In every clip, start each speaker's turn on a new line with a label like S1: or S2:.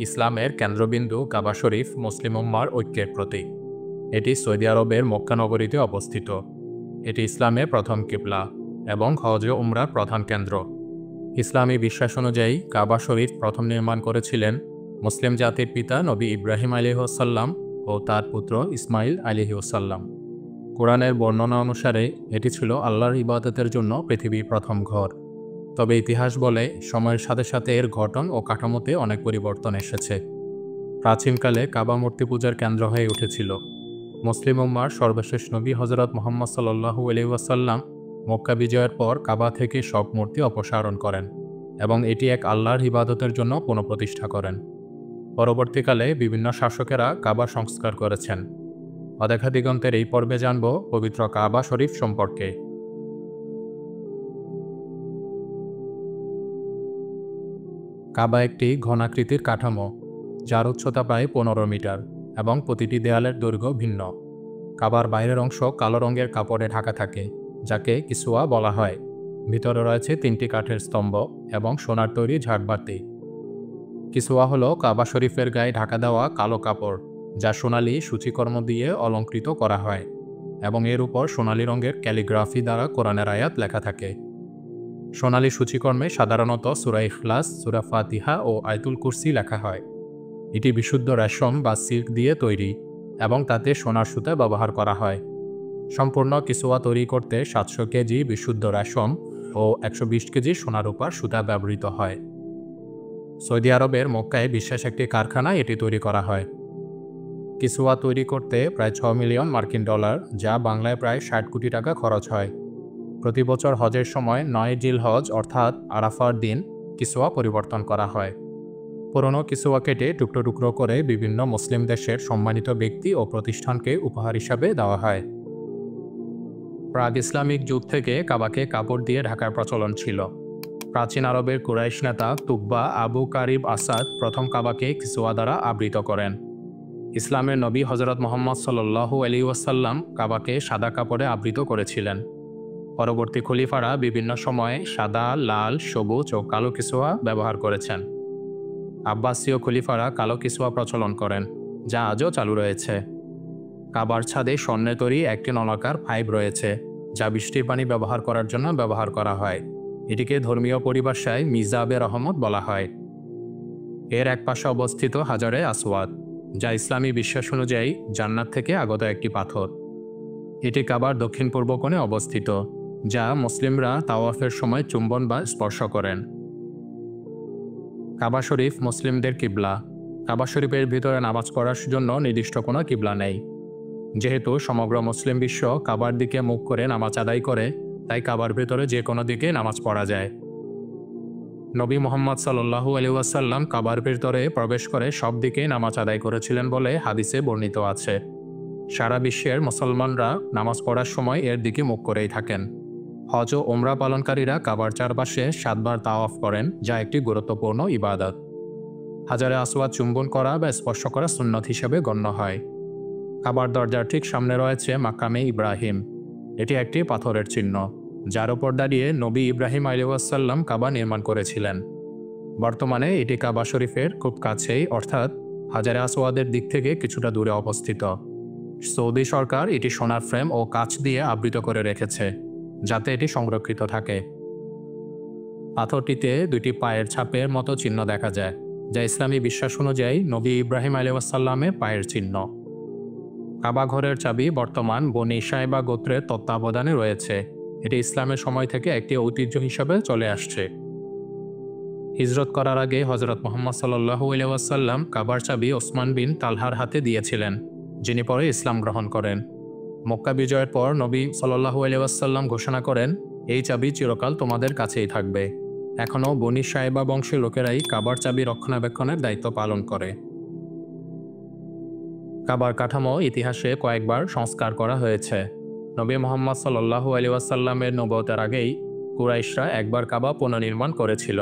S1: ইসলামের কেন্দ্রবিন্দু কাবা শরীফ মুসলিম উম্মার ঐক্যের প্রতীক। এটি সৌদি আরবের মক্কা নগরীতে অবস্থিত। এটি ইসলামের প্রথম কিবলা এবং হজ ও উমরার প্রধান কেন্দ্র। ইসলামী বিশ্বাস অনুযায়ী কাবা শরীফ প্রথম নির্মাণ করেছিলেন মুসলিম জাতির পিতা নবী ইব্রাহিম আলাইহিসসালাম ও তার পুত্র ইসমাইল আলাইহিসসালাম। কোরআনের বর্ণনা অনুসারে এটি ছিল আল্লাহর ইবাদতের জন্য পৃথিবীর প্রথম ঘর। তবে ইতিহাস বলে সময়ের সাথে সাথে এর গঠন ও কাঠামোতে অনেক পরিবর্তন এসেছে। প্রাচীনকালে কাবা মূর্তি পূজার কেন্দ্র হয়ে উঠেছিল। মুসলিম উম্মার সর্বশেষ নবী হজরত মুহাম্মদ সাল্লাল্লাহু আলাইহি ওয়াসাল্লাম মক্কা বিজয়ের পর কাবা থেকে সব মূর্তি অপসারণ করেন এবং এটি এক আল্লাহর ইবাদতের জন্য পুনঃপ্রতিষ্ঠা করেন। পরবর্তীকালে বিভিন্ন শাসকেরা কাবা সংস্কার করেছেন। অদেখা দিগন্তের এই পর্বে জানব পবিত্র কাবা শরীফ সম্পর্কে। কাবা একটি ঘনাকৃতির কাঠামো, যার উচ্চতা প্রায় 15 মিটার এবং প্রতিটি দেয়ালের দৈর্ঘ্য ভিন্ন। কাবার বাইরের অংশ কালো রঙের কাপড়ে ঢাকা থাকে, যাকে কিসওয়া বলা হয়। ভিতরে রয়েছে 3টি কাঠের স্তম্ভ এবং সোনার তৈরি ঝাড়বাতি। কিসওয়া হলো কাবা শরীফের গায়ে ঢাকা দেওয়া কালো কাপড়, যা সোনালি সূচিকর্ম দিয়ে অলঙ্কৃত করা হয় এবং এর উপর সোনালি রঙের ক্যালিগ্রাফি দ্বারা কোরআনের আয়াত লেখা থাকে। সোনালি সূচিকর্মে সাধারণত সূরা ইখলাস, সূরা ফাতিহা ও আয়াতুল কুরসি লেখা হয়। এটি বিশুদ্ধ রেশম বা সিল্ক দিয়ে তৈরি এবং তাতে সোনার সুতা ব্যবহার করা হয়। সম্পূর্ণ কিসওয়া তৈরি করতে 700 কেজি বিশুদ্ধ রেশম ও 120 কেজি সোনারূপার সুতা ব্যবহৃত হয়। সৌদি আরবের মক্কায় বিশেষ একটি কারখানায় এটি তৈরি করা হয়। কিসওয়া তৈরি করতে প্রায় 6 মিলিয়ন মার্কিন ডলার, যা বাংলায় প্রায় 60 কোটি টাকা খরচ হয়। প্রতি বছর হজের সময় 9 জিলহজ অর্থাৎ আরাফার দিন কিসওয়া পরিবর্তন করা হয়। পুরনো কিসওয়া কেটে টুকরো টুকরো করে বিভিন্ন মুসলিম দেশের সম্মানিত ব্যক্তি ও প্রতিষ্ঠানকে উপহার হিসাবে দেওয়া হয়। প্রাগ ইসলামিক যুগ থেকে কাবাকে কাপড় দিয়ে ঢাকার প্রচলন ছিল। প্রাচীন আরবের কুরাইশ নেতা তুকবা আবু কারিব আসাদ প্রথম কাবাকে কিসওয়া দ্বারা আবৃত করেন। ইসলামের নবী হজরত মুহাম্মদ সাল্লাল্লাহু আলাইহি ওয়াসাল্লাম কাবাকে সাদা কাপড়ে আবৃত করেছিলেন। পরবর্তী খলিফারা বিভিন্ন সময়ে সাদা, লাল, সবুজ ও কালো কিসওয়া ব্যবহার করেছেন। আব্বাসীয় খলিফারা কালো কিসওয়া প্রচলন করেন, যা আজও চালু রয়েছে। কাবার ছাদে স্বর্ণের তৈরি একটি নলাকার পাইপ রয়েছে, যা বৃষ্টির পানি ব্যবহার করার জন্য ব্যবহার করা হয়। এটিকে ধর্মীয় পরিভাষায় মিজাবে রহমত বলা হয়। এর এক পাশে অবস্থিত হাজারে আসওয়াদ, যা ইসলামী বিশ্বাস অনুযায়ী জান্নাত থেকে আগত একটি পাথর। এটি কাবার দক্ষিণ পূর্ব কোণে অবস্থিত, যা মুসলিমরা তাওয়াফের সময় চুম্বন বা স্পর্শ করেন। কাবা শরীফ মুসলিমদের কিবলা। কাবা শরীফের ভিতরে নামাজ পড়ার জন্য নির্দিষ্ট কোনো কিবলা নেই। যেহেতু সমগ্র মুসলিম বিশ্ব কাবার দিকে মুখ করে নামাজ আদায় করে, তাই কাবার ভিতরে যে কোনো দিকে নামাজ পড়া যায়। নবী মুহাম্মদ সাল্লাল্লাহু আলাইহি ওয়াসাল্লাম কাবার ভিতরে প্রবেশ করে সব দিকে নামাজ আদায় করেছিলেন বলে হাদিসে বর্ণিত আছে। সারা বিশ্বের মুসলমানরা নামাজ পড়ার সময় এর দিকে মুখ করেই থাকেন। হজ ও উমরা পালনকারীরা কাবার চারপাশে 7 বার তাওয়াফ করেন, যা একটি গুরুত্বপূর্ণ ইবাদত। হাজারে আসওয়াদ চুম্বন করা বা স্পর্শ করা সুন্নত হিসেবে গণ্য হয়। কাবার দরজার ঠিক সামনে রয়েছে মাকামে ইব্রাহিম। এটি একটি পাথরের চিহ্ন, যার উপর দাঁড়িয়ে নবী ইব্রাহিম আলাইহিসসালাম কাবা নির্মাণ করেছিলেন। বর্তমানে এটি কাবা শরীফের খুব কাছেই, অর্থাৎ হাজারে আসওয়াদের দিক থেকে কিছুটা দূরে অবস্থিত। সৌদি সরকার এটি সোনার ফ্রেম ও কাচ দিয়ে আবৃত করে রেখেছে, যাতে এটি সংরক্ষিত থাকে। পাথরটিতে 2টি পায়ের ছাপের মতো চিহ্ন দেখা যায়, যা ইসলামী বিশ্বাস অনুযায়ী নবী ইব্রাহিম আলাইহিসসালামের পায়ের চিহ্ন। কাবা ঘরের চাবি বর্তমান বনি সাইবা গোত্রের তত্ত্বাবধানে রয়েছে। এটি ইসলামের সময় থেকে একটি ঐতিহ্য হিসাবে চলে আসছে। হিজরত করার আগে হজরত মুহাম্মদ সাল্লাল্লাহু আলাইহি ওয়াসাল্লাম কাবার চাবি ওসমান বিন তালহার হাতে দিয়েছিলেন, যিনি পরে ইসলাম গ্রহণ করেন। মক্কা বিজয়ের পর নবী সাল্লাল্লাহু আলাইহি ওয়াসাল্লাম ঘোষণা করেন, এই চাবি চিরকাল তোমাদের কাছেই থাকবে। এখনও বনি সাইবা বংশের লোকেরাই কাবার চাবি রক্ষণাবেক্ষণের দায়িত্ব পালন করে। কাবার কাঠামো ইতিহাসে কয়েকবার সংস্কার করা হয়েছে। নবী মুহাম্মদ সাল্লাল্লাহু আলাইহি ওয়াসাল্লামের নবুয়তের আগেই কুরাইশরা একবার কাবা পুনর্নির্মাণ করেছিল।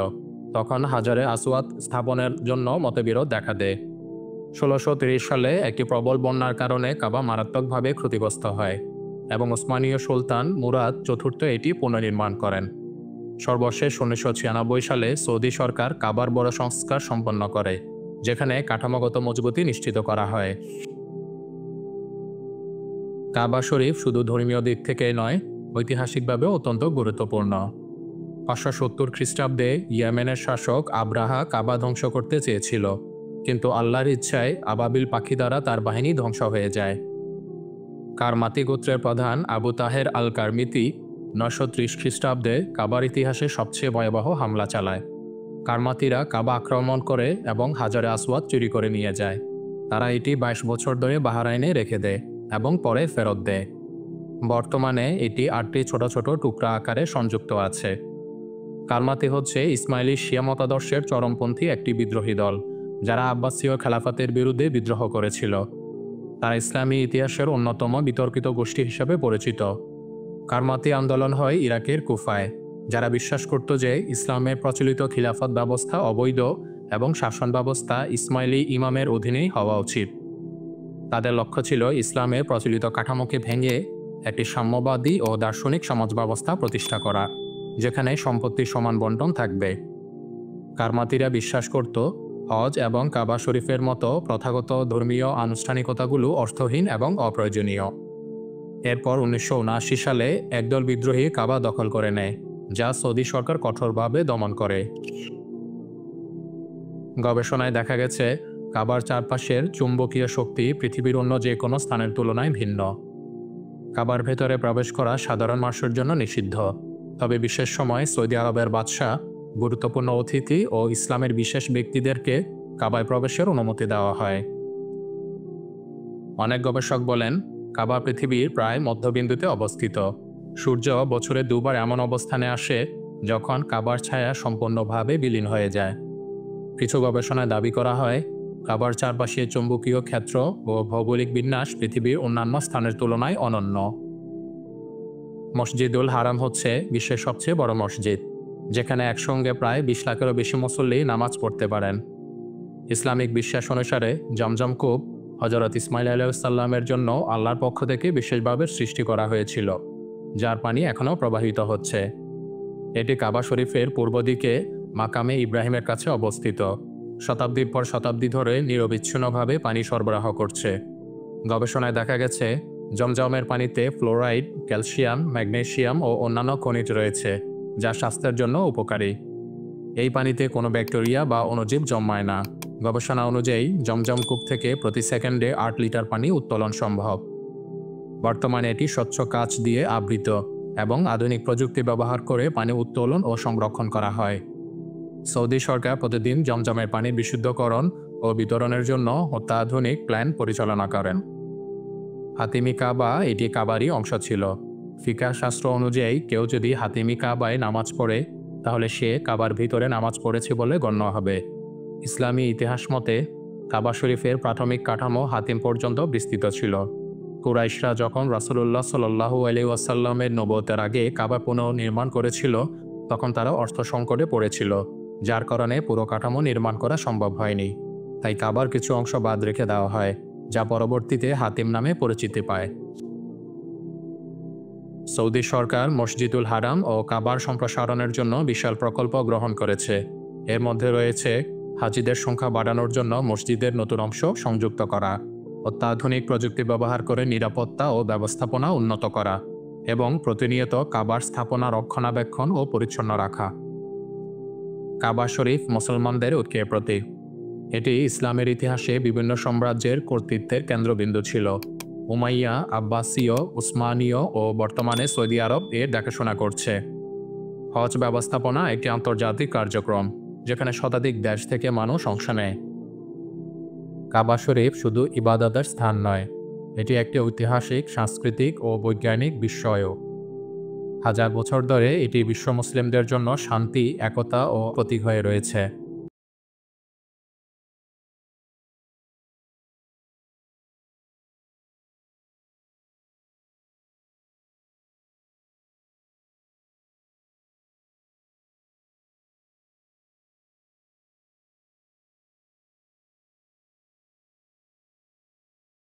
S1: তখন হাজারে আসওয়াদ স্থাপনের জন্য মতবিরোধ দেখা দেয়। 1630 সালে একটি প্রবল বন্যার কারণে কাবা মারাত্মকভাবে ক্ষতিগ্রস্ত হয় এবং ওসমানীয় সুলতান মুরাদ চতুর্থ এটি পুনর্নির্মাণ করেন। সর্বশেষ 1996 সালে সৌদি সরকার কাবার বড় সংস্কার সম্পন্ন করে, যেখানে কাঠামোগত মজবুতি নিশ্চিত করা হয়। কাবা শরীফ শুধু ধর্মীয় দিক থেকে নয়, ঐতিহাসিকভাবে অত্যন্ত গুরুত্বপূর্ণ। 570 খ্রিস্টাব্দে ইয়েমেনের শাসক আব্রাহা কাবা ধ্বংস করতে চেয়েছিল, কিন্তু আল্লাহর ইচ্ছায় আবাবিল পাখি দ্বারা তার বাহিনী ধ্বংস হয়ে যায়। কারমাতি গোত্রের প্রধান আবু তাহের আল কারমিতি 930 খ্রিস্টাব্দে কাবার ইতিহাসে সবচেয়ে ভয়াবহ হামলা চালায়। কারমাতিরা কাবা আক্রমণ করে এবং হাজারে আসওয়াদ চুরি করে নিয়ে যায়। তারা এটি 22 বছর ধরে বাহরাইনে রেখে দেয় এবং পরে ফেরত দেয়। বর্তমানে এটি 8টি ছোট ছোট টুকরা আকারে সংযুক্ত আছে। কারমাতি হচ্ছে ইসমাইলি শিয়া মতাদর্শের চরমপন্থী একটি বিদ্রোহী দল, যারা আব্বাসীয় খেলাফতের বিরুদ্ধে বিদ্রোহ করেছিল। তারা ইসলামী ইতিহাসের অন্যতম বিতর্কিত গোষ্ঠী হিসেবে পরিচিত। কারমাতি আন্দোলন হয় ইরাকের কুফায়, যারা বিশ্বাস করত যে ইসলামের প্রচলিত খিলাফত ব্যবস্থা অবৈধ এবং শাসন ব্যবস্থা ইসমাইলি ইমামের অধীনেই হওয়া উচিত। তাদের লক্ষ্য ছিল ইসলামের প্রচলিত কাঠামোকে ভেঙে একটি সাম্যবাদী ও দার্শনিক সমাজ ব্যবস্থা প্রতিষ্ঠা করা, যেখানে সম্পত্তির সমান বণ্টন থাকবে। কারমাতিরা বিশ্বাস করত হজ এবং কাবা শরীফের মতো প্রথাগত ধর্মীয় আনুষ্ঠানিকতাগুলো অর্থহীন এবং অপ্রয়োজনীয়। এরপর 1979 সালে একদল বিদ্রোহী কাবা দখল করে নেয়, যা সৌদি সরকার কঠোরভাবে দমন করে। গবেষণায় দেখা গেছে কাবার চারপাশের চুম্বকীয় শক্তি পৃথিবীর অন্য যে কোনো স্থানের তুলনায় ভিন্ন। কাবার ভেতরে প্রবেশ করা সাধারণ মানুষের জন্য নিষিদ্ধ, তবে বিশেষ সময় সৌদি আরবের বাদশাহ, গুরুত্বপূর্ণ অতিথি ও ইসলামের বিশেষ ব্যক্তিদেরকে কাবায় প্রবেশের অনুমতি দেওয়া হয়। অনেক গবেষক বলেন কাবা পৃথিবীর প্রায় মধ্যবিন্দুতে অবস্থিত। সূর্য বছরে দুবার এমন অবস্থানে আসে যখন কাবার ছায়া সম্পূর্ণভাবে বিলীন হয়ে যায়। কিছু গবেষণায় দাবি করা হয় কাবার চারপাশে চৌম্বকীয় ক্ষেত্র ও ভৌগোলিক বিন্যাস পৃথিবীর অন্যান্য স্থানের তুলনায় অনন্য। মসজিদুল হারাম হচ্ছে বিশ্বের সবচেয়ে বড় মসজিদ, যেখানে একসঙ্গে প্রায় 20 লাখেরও বেশি মুসল্লি নামাজ পড়তে পারেন। ইসলামিক বিশ্বাস অনুসারে জমজম কূপ হযরত ইসমাইল আলাইহিসসালামের জন্য আল্লাহর পক্ষ থেকে বিশেষভাবে সৃষ্টি করা হয়েছিল, যার পানি এখনও প্রবাহিত হচ্ছে। এটি কাবা শরীফের পূর্ব দিকে মাকামে ইব্রাহিমের কাছে অবস্থিত, শতাব্দীর পর শতাব্দী ধরে নিরবিচ্ছিন্নভাবে পানি সরবরাহ করছে। গবেষণায় দেখা গেছে জমজমের পানিতে ফ্লোরাইড, ক্যালসিয়াম, ম্যাগনেসিয়াম ও অন্যান্য খনিজ রয়েছে, যা স্বাস্থ্যের জন্য উপকারী। এই পানিতে কোনো ব্যাকটেরিয়া বা অণুজীব জন্মায় না। গবেষণা অনুযায়ী জমজম কূপ থেকে প্রতি সেকেন্ডে 8 লিটার পানি উত্তোলন সম্ভব। বর্তমানে এটি স্বচ্ছ কাঁচ দিয়ে আবৃত এবং আধুনিক প্রযুক্তি ব্যবহার করে পানি উত্তোলন ও সংরক্ষণ করা হয়। সৌদি সরকার প্রতিদিন জমজমের পানির বিশুদ্ধকরণ ও বিতরণের জন্য অত্যাধুনিক প্ল্যান পরিচালনা করেন। হাতিমি কাবা এটি কাবারই অংশ ছিল। ফিকাহ শাস্ত্র অনুযায়ী কেউ যদি হাতিমি কাবায় নামাজ পড়ে, তাহলে সে কাবার ভিতরে নামাজ পড়েছে বলে গণ্য হবে। ইসলামী ইতিহাস মতে কাবা শরীফের প্রাথমিক কাঠামো হাতিম পর্যন্ত বিস্তৃত ছিল। কুরাইশরা যখন রাসূলুল্লাহ সাল্লাল্লাহু আলাইহি ওয়াসাল্লামের নবুয়তের আগে কাবা পুনর্নির্মাণ করেছিল, তখন তারা অর্থ সংকটে পড়েছিল, যার কারণে পুরো কাঠামো নির্মাণ করা সম্ভব হয়নি। তাই কাবার কিছু অংশ বাদ রেখে দেওয়া হয়, যা পরবর্তীতে হাতিম নামে পরিচিতি পায়। সৌদি সরকার মসজিদুল হারাম ও কাবার সম্প্রসারণের জন্য বিশাল প্রকল্প গ্রহণ করেছে। এর মধ্যে রয়েছে হাজিদের সংখ্যা বাড়ানোর জন্য মসজিদের নতুন অংশ সংযুক্ত করা, অত্যাধুনিক প্রযুক্তি ব্যবহার করে নিরাপত্তা ও ব্যবস্থাপনা উন্নত করা এবং প্রতিনিয়ত কাবার স্থাপনা রক্ষণাবেক্ষণ ও পরিচ্ছন্ন রাখা। কাবা শরীফ মুসলমানদের ঐক্যের প্রতীক। এটি ইসলামের ইতিহাসে বিভিন্ন সাম্রাজ্যের কর্তৃত্বের কেন্দ্রবিন্দু ছিল। উমাইয়া, আব্বাসীয়, উসমানীয় ও বর্তমানে সৌদি আরব এর দেখাশোনা করছে। হজ ব্যবস্থাপনা একটি আন্তর্জাতিক কার্যক্রম, যেখানে শতাধিক দেশ থেকে মানুষ অংশ নেয়। কাবা শরীফ শুধু ইবাদতের স্থান নয়, এটি একটি ঐতিহাসিক, সাংস্কৃতিক ও বৈজ্ঞানিক বিস্ময়ও। হাজার বছর ধরে এটি বিশ্ব মুসলিমদের জন্য শান্তি, একতা ও প্রতীক হয়ে রয়েছে।